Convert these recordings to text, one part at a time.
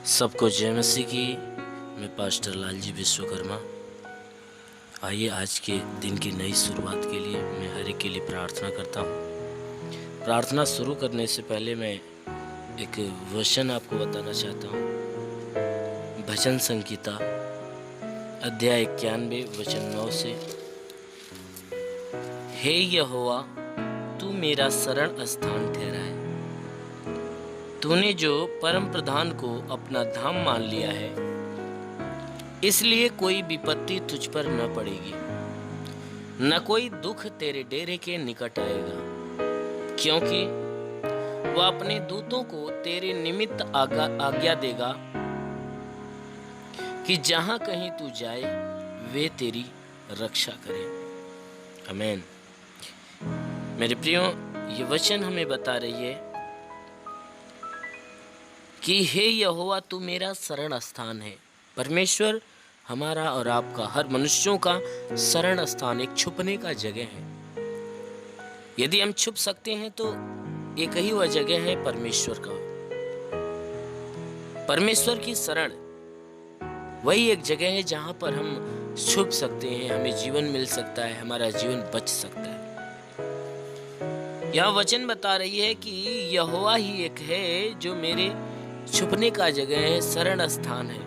सबको जय मसीह की। मैं पास्टर लालजी विश्वकर्मा। आइए आज के दिन की नई शुरुआत के लिए मैं हर एक के लिए प्रार्थना करता हूँ। प्रार्थना शुरू करने से पहले मैं एक वचन आपको बताना चाहता हूँ। भजन संगीता अध्याय 91 वचन 9 से, हे यहोवा तू मेरा शरण स्थान ठहरा है। तूने जो परम प्रधान को अपना धाम मान लिया है, इसलिए कोई विपत्ति तुझ पर न पड़ेगी, न कोई दुख तेरे डेरे के निकट आएगा, क्योंकि वह अपने दूतों को तेरे निमित्त आज्ञा देगा कि जहां कहीं तू जाए वे तेरी रक्षा करें। आमीन। मेरे प्रियो, ये वचन हमें बता रही है कि हे यहोवा तू मेरा शरण स्थान है। परमेश्वर हमारा और आपका, हर मनुष्यों का शरण स्थान, एक छुपने का जगह है। यदि हम छुप सकते हैं तो एक ही वह जगह है परमेश्वर का। परमेश्वर की शरण वही एक जगह है जहां पर हम छुप सकते हैं, हमें जीवन मिल सकता है, हमारा जीवन बच सकता है। यह वचन बता रही है कि यहोवा ही एक है जो मेरे छुपने का जगह है, शरण स्थान है।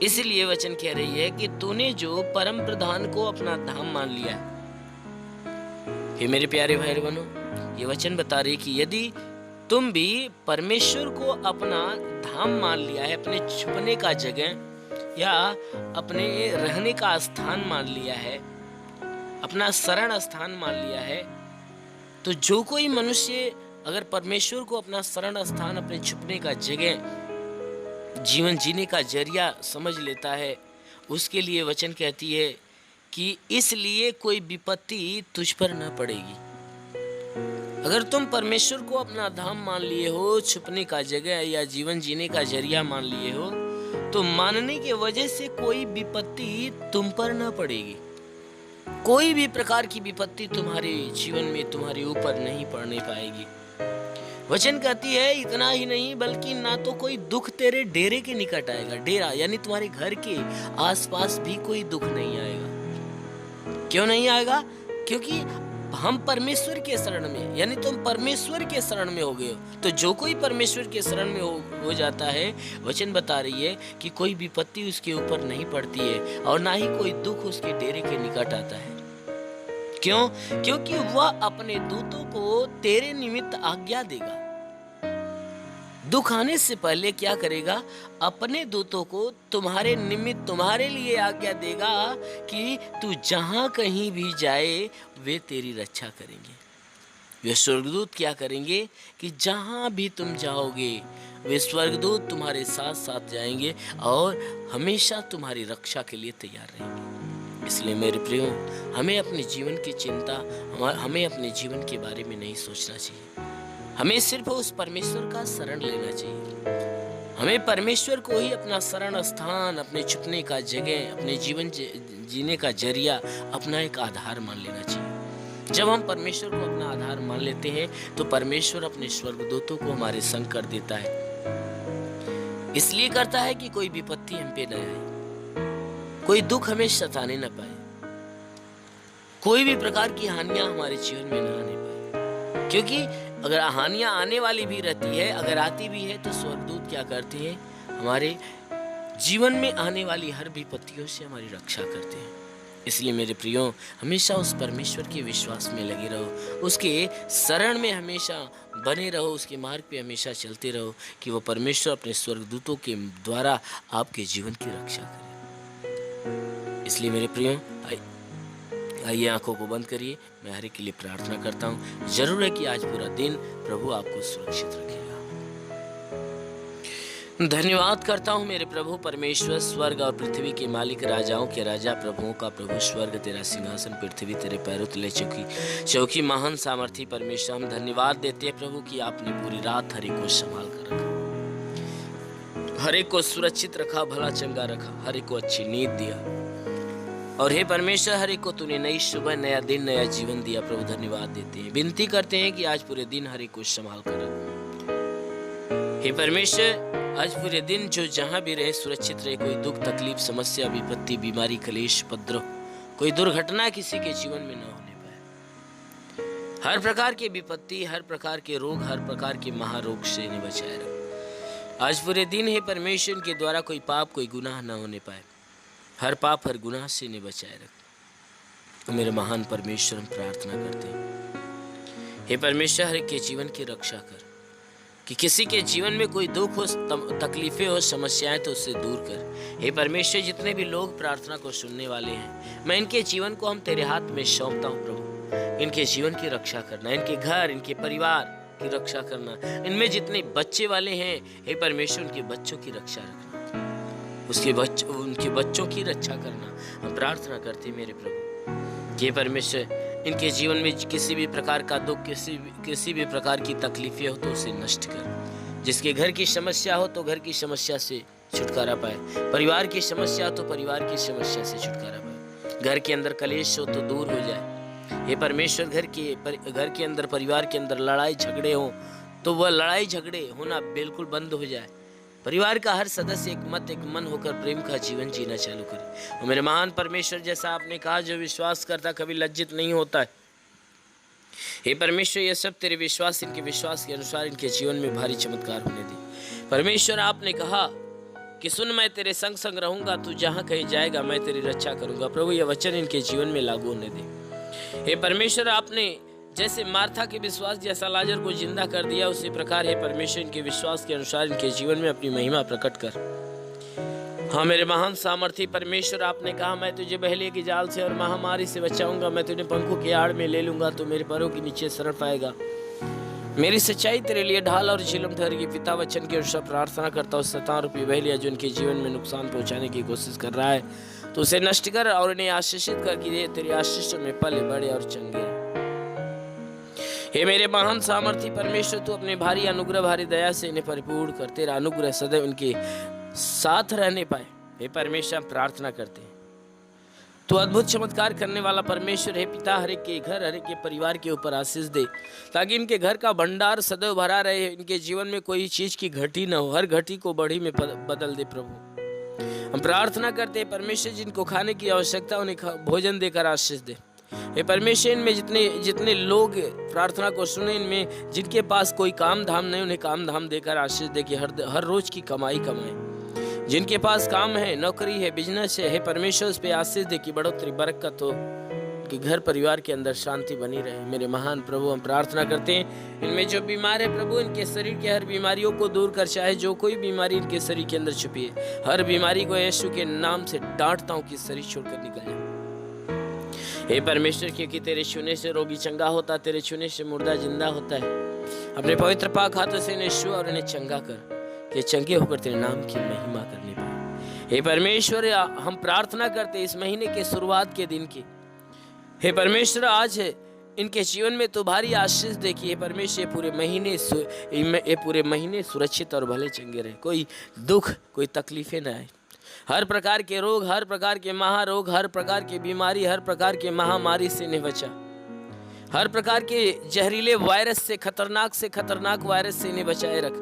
इसलिए वचन कह रही है कि तूने जो परम प्रधान को अपना धाम मान लिया है। हे मेरे प्यारे भाई बहनों, ये वचन बता रही है कि यदि तुम भी परमेश्वर को अपना धाम मान लिया है, अपने छुपने का जगह या अपने रहने का स्थान मान लिया है, अपना शरण स्थान मान लिया है, तो जो कोई मनुष्य अगर परमेश्वर को अपना शरण स्थान, अपने छुपने का जगह, जीवन जीने का जरिया समझ लेता है, उसके लिए वचन कहती है कि इसलिए कोई विपत्ति तुझ पर न पड़ेगी। अगर तुम परमेश्वर को अपना धाम मान लिए हो, छुपने का जगह या जीवन जीने का जरिया मान लिए हो, तो मानने की वजह से कोई विपत्ति तुम पर न पड़ेगी। कोई भी प्रकार की विपत्ति तुम्हारे जीवन में, तुम्हारे ऊपर नहीं पड़ने पाएगी। वचन कहती है इतना ही नहीं, बल्कि ना तो कोई दुख तेरे डेरे के निकट आएगा। डेरा यानी तुम्हारे घर के आसपास भी कोई दुख नहीं आएगा। क्यों नहीं आएगा? क्योंकि हम परमेश्वर के शरण में, यानी तुम परमेश्वर के शरण में हो गए हो। तो जो कोई परमेश्वर के शरण में हो जाता है, वचन बता रही है कि कोई विपत्ति उसके ऊपर नहीं पड़ती है और ना ही कोई दुख उसके डेरे के निकट आता है। क्यों? क्योंकि वह अपने दूतों को तेरे निमित्त आज्ञा देगा। दुख आने से पहले क्या करेगा? अपने दूतों को तुम्हारे निमित्त, तुम्हारे लिए आज्ञा देगा कि तू जहां कहीं भी जाए वे तेरी रक्षा करेंगे। वे स्वर्गदूत क्या करेंगे कि जहां भी तुम जाओगे वे स्वर्गदूत तुम्हारे साथ साथ जाएंगे और हमेशा तुम्हारी रक्षा के लिए तैयार रहेंगे। इसलिए मेरे प्रियो, हमें अपने जीवन की चिंता, हमें अपने जीवन के बारे में नहीं सोचना चाहिए। हमें सिर्फ उस परमेश्वर का शरण लेना चाहिए। हमें परमेश्वर को ही अपना शरण स्थान, अपने छुपने का जगह, अपने जीवन जीने का जरिया, अपना एक आधार मान लेना चाहिए। जब हम परमेश्वर को अपना आधार मान लेते हैं तो परमेश्वर अपने स्वर्गदूतों को हमारे संग कर देता है। इसलिए करता है कि कोई विपत्ति हम पे न आए, कोई दुख हमें सताने न पाए, कोई भी प्रकार की हानियां हमारे जीवन में न आने पाए। क्योंकि अगर हानियां आने वाली भी रहती है, अगर आती भी है, तो स्वर्गदूत क्या करते हैं? हमारे जीवन में आने वाली हर विपत्तियों से हमारी रक्षा करते हैं। इसलिए मेरे प्रियो, हमेशा उस परमेश्वर के विश्वास में लगे रहो, उसके शरण में हमेशा बने रहो, उसके मार्ग पे हमेशा चलते रहो कि वो परमेश्वर अपने स्वर्गदूतों के द्वारा आपके जीवन की रक्षा करे। इसलिए मेरे प्रियो, आइए आंखों को बंद करिए। मैं हर एक के लिए प्रार्थना करता हूँ। जरूर है कि आज पूरा दिन प्रभु आपको सुरक्षित रखेगा। धन्यवाद करता हूँ मेरे प्रभु परमेश्वर, स्वर्ग और पृथ्वी के मालिक, राजाओं के राजा, प्रभुओं का प्रभु। स्वर्ग तेरा सिंहासन, पृथ्वी तेरे पैरों तले चौकी। महान सामर्थी परमेश्वर, हम धन्यवाद देते हैं प्रभु कि आपने पूरी रात हर एक को संभाल कर रखा, हर एक को सुरक्षित रखा, भला चंगा रखा, हर एक को अच्छी नींद दिया। और हे परमेश्वर, हर एक को तूने नई सुबह, नया दिन, नया जीवन दिया। प्रभु धन्यवाद देते हैं, विनती करते हैं कि आज पूरे दिन हर एक को संभाल कर रखो। हे परमेश्वर, आज पूरे दिन जो जहाँ भी रहे सुरक्षित रहे। कोई दुख तकलीफ समस्या विपत्ति बीमारी कलेश उपद्रव कोई दुर्घटना किसी के जीवन में न होने पाए। हर प्रकार की विपत्ति हर प्रकार के रोग हर प्रकार के महारोग से इन्हें बचाए रख। आज पूरे दिन ही परमेश्वर के द्वारा कोई पाप कोई गुनाह न होने पाए। हर पाप हर गुनाह से इन्हें बचाए रख। मेरे महान परमेश्वर हम प्रार्थना करते हैं, हे परमेश्वर हर एक के जीवन की रक्षा कर, कि किसी के जीवन में कोई दुख हो तकलीफें हो समस्याएं तो उससे दूर कर। हे परमेश्वर जितने भी लोग प्रार्थना को सुनने वाले हैं मैं इनके जीवन को हम तेरे हाथ में सौंपता हूँ प्रभु। इनके जीवन की रक्षा करना, इनके घर इनके परिवार की रक्षा करना, इनमें जितने बच्चे वाले हैं हे परमेश्वर उनके बच्चों की रक्षा रखना, उनके बच्चों की रक्षा करना हम प्रार्थना करते मेरे प्रभु। हे परमेश्वर इनके जीवन में किसी भी प्रकार का दुख किसी भी प्रकार की तकलीफें हो तो उसे नष्ट कर। जिसके घर की समस्या हो तो घर की समस्या से छुटकारा पाए, परिवार की समस्या हो तो परिवार की समस्या से छुटकारा पाए, घर के अंदर कलेश हो तो दूर हो जाए। ये परमेश्वर घर के अंदर परिवार के अंदर लड़ाई झगड़े हो तो वह लड़ाई झगड़े होना बिल्कुल बंद हो जाए। परिवार का हर सदस्य एक मत एक मन होकर प्रेम का जीवन जीना चालू करे। और मेरे महान परमेश्वर जैसा आपने कहा जो विश्वास करता कभी लज्जित नहीं होता है। हे परमेश्वर ये सब तेरे विश्वास इनके विश्वास के अनुसार इनके जीवन में भारी चमत्कार होने दी। परमेश्वर आपने कहा कि सुन मैं तेरे संग संग रहूंगा, तू जहाँ कहीं जाएगा मैं तेरी रक्षा करूंगा। प्रभु ये वचन इनके जीवन में लागू होने दे। हे परमेश्वर आपने जैसे मार्था के विश्वास जैसा लाजर को जिंदा कर दिया उसी प्रकार है परमेश्वर इनके विश्वास के अनुसार इनके जीवन में अपनी महिमा प्रकट कर। हाँ मेरे महान सामर्थी परमेश्वर आपने कहा मैं तुझे बहेलिए की जाल से और महामारी से बचाऊंगा, मैं तुझे पंखों की आड़ में ले लूंगा तो मेरे पैरों के नीचे शरण पाएगा। मेरी सच्चाई तेरे लिए ढाल और झिलम ठहरेगी। पिता वचन के अनुसार प्रार्थना करता हूँ शैतान रूपी बहेलिया जो इनके जीवन में नुकसान पहुंचाने की कोशिश कर रहा है तो उसे नष्ट कर और इन्हें आशीषित कर कि तेरी आशीषों में पले बड़े और चंगे। हे मेरे महान सामर्थी परमेश्वर तू अपने भारी अनुग्रह भारी दया से इन्हें परिपूर्ण कर, तेरा अनुग्रह सदैव उनके साथ रहने पाए। हे परमेश्वर हम प्रार्थना करते हैं तू अद्भुत चमत्कार करने वाला परमेश्वर है पिता हर एक के घर हर एक के परिवार के ऊपर आशीष दे ताकि इनके घर का भंडार सदैव भरा रहे। इनके जीवन में कोई चीज की घटी न हो, हर घटी को बढ़ी में बदल दे। प्रभु हम प्रार्थना करते हैं परमेश्वर जिनको खाने की आवश्यकता उन्हें भोजन देकर आशीष दे। हे परमेश्वर इनमें जितने लोग प्रार्थना को सुने इनमें जिनके पास कोई काम धाम नहीं उन्हें काम धाम देकर आशीष दे कि हर रोज की कमाई कमाए। जिनके पास काम है नौकरी है बिजनेस है हे परमेश्वर उस पे आशीष दे कि बढ़ोतरी बरकत हो कि घर परिवार के अंदर शांति बनी रहे। मेरे महान प्रभु हम प्रार्थना करते हैं इनमें जो बीमार है प्रभु इनके शरीर के हर बीमारियों को दूर कर, चाहे जो कोई बीमारी इनके शरीर के अंदर छुपी है हर बीमारी को यीशु के नाम से डांटता हूँ कि शरीर छोड़कर निकल जाए। हे परमेश्वर क्योंकि तेरे छूने से रोगी चंगा होता, तेरे छूने से मुर्दा जिंदा होता है। अपने पवित्र पाक हाथों से इन्हें छू और इन्हें चंगा कर कि चंगे होकर तेरे नाम की महिमा करने पाए। हे परमेश्वर हम प्रार्थना करते इस महीने के शुरुआत के दिन की। हे परमेश्वर आज है इनके जीवन में तो भारी आशीष देखी। हे परमेश्वर ये पूरे महीने सुरक्षित और भले चंगे रहे, कोई दुख कोई तकलीफें न आए। हर प्रकार के रोग हर प्रकार के महारोग हर प्रकार की बीमारी हर प्रकार के महामारी से इन्हें बचा। हर प्रकार के जहरीले वायरस से खतरनाक वायरस से इन्हें बचाए रख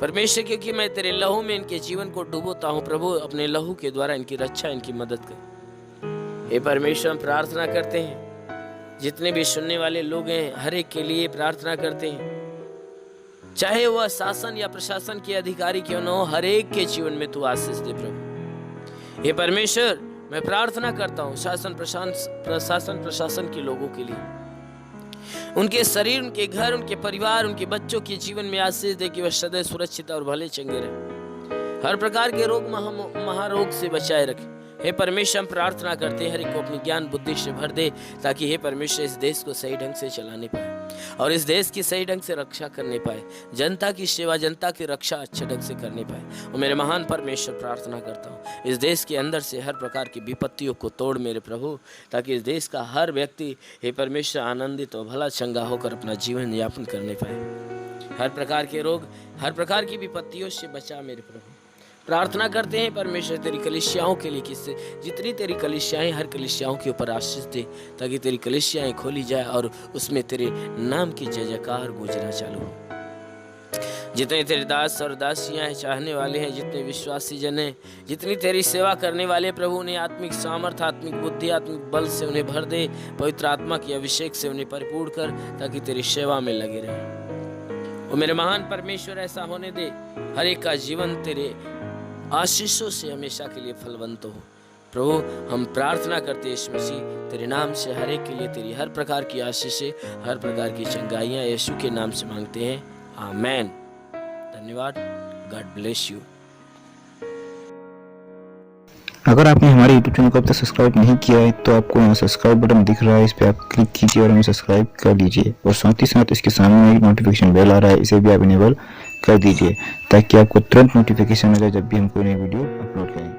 परमेश्वर क्योंकि मैं तेरे लहू में इनके जीवन को डुबोता हूँ। प्रभु अपने लहू के द्वारा इनकी रक्षा इनकी मदद कर। हे परमेश्वर हम प्रार्थना करते हैं जितने भी सुनने वाले लोग हैं हर एक के लिए प्रार्थना करते हैं, चाहे वह शासन या प्रशासन के अधिकारी क्यों न हो हर एक के जीवन में तू आशीष दे। प्रभु हे परमेश्वर मैं प्रार्थना करता हूँ शासन प्रशासन के लोगों के लिए, उनके शरीर उनके घर उनके परिवार उनके बच्चों के जीवन में आशीष दे कि वह सदैव सुरक्षित और भले चंगे रहे, हर प्रकार के रोग महारोग से बचाए रखे। हे परमेश्वर हम प्रार्थना करते हैं हर एक को अपनी ज्ञान बुद्धि से भर दे ताकि हे परमेश्वर इस देश को सही ढंग से चलाने पाए और इस देश की सही ढंग से रक्षा करने पाए, जनता की सेवा जनता की रक्षा अच्छे ढंग से करने पाए। और मेरे महान परमेश्वर प्रार्थना करता हूँ इस देश के अंदर से हर प्रकार की विपत्तियों को तोड़ मेरे प्रभु ताकि इस देश का हर व्यक्ति हे परमेश्वर आनंदित और भला चंगा होकर अपना जीवन यापन करने पाए। हर प्रकार के रोग हर प्रकार की विपत्तियों से बचा मेरे प्रभु। प्रार्थना करते हैं परमेश्वर तेरी कलीसियाओं के लिए किससे जितनी तेरी कलीसियाएं हर कलीसियाओं के ऊपर आशीष दे ताकि तेरी कलीसियाएं खोली जाए और उसमें तेरे नाम की जय जयकार गूंजना चालू हो। जितने तेरे दास और दासियां हैं, चाहने वाले हैं, जितने विश्वासी जन हैं, जितनी तेरी सेवा करने वाले, प्रभु ने आत्मिक सामर्थ, आत्मिक बुद्धि, आत्मिक बल से उन्हें भर दे। पवित्र आत्मा की अभिषेक से उन्हें परिपूर्ण कर, ताकि तेरी सेवा में लगे रहें। और मेरे महान परमेश्वर ऐसा होने दे, हर एक का जीवन तेरे आशीषों से हमेशा के लिए फलवंत हो। प्रभु हम प्रार्थना करते हैं यीशु मसीह तेरे नाम से, हर एक के लिए तेरी हर प्रकार की आशीषें, हर प्रकार की चंगाइयाँ यीशु के नाम से मांगते हैं, आमेन। धन्यवाद। God bless you. अगर आपने हमारे YouTube चैनल को अब तक सब्सक्राइब नहीं किया है तो आपको यहाँ सब्सक्राइब बटन दिख रहा है, इस पर आप क्लिक कीजिए और हमें सब्सक्राइब कर लीजिए। और साथ ही साथ इसके सामने एक नोटिफिकेशन बेल आ रहा है, इसे भी आप इनेबल कर दीजिए, ताकि आपको तुरंत नोटिफिकेशन मिले जब भी हम कोई नई वीडियो अपलोड करें।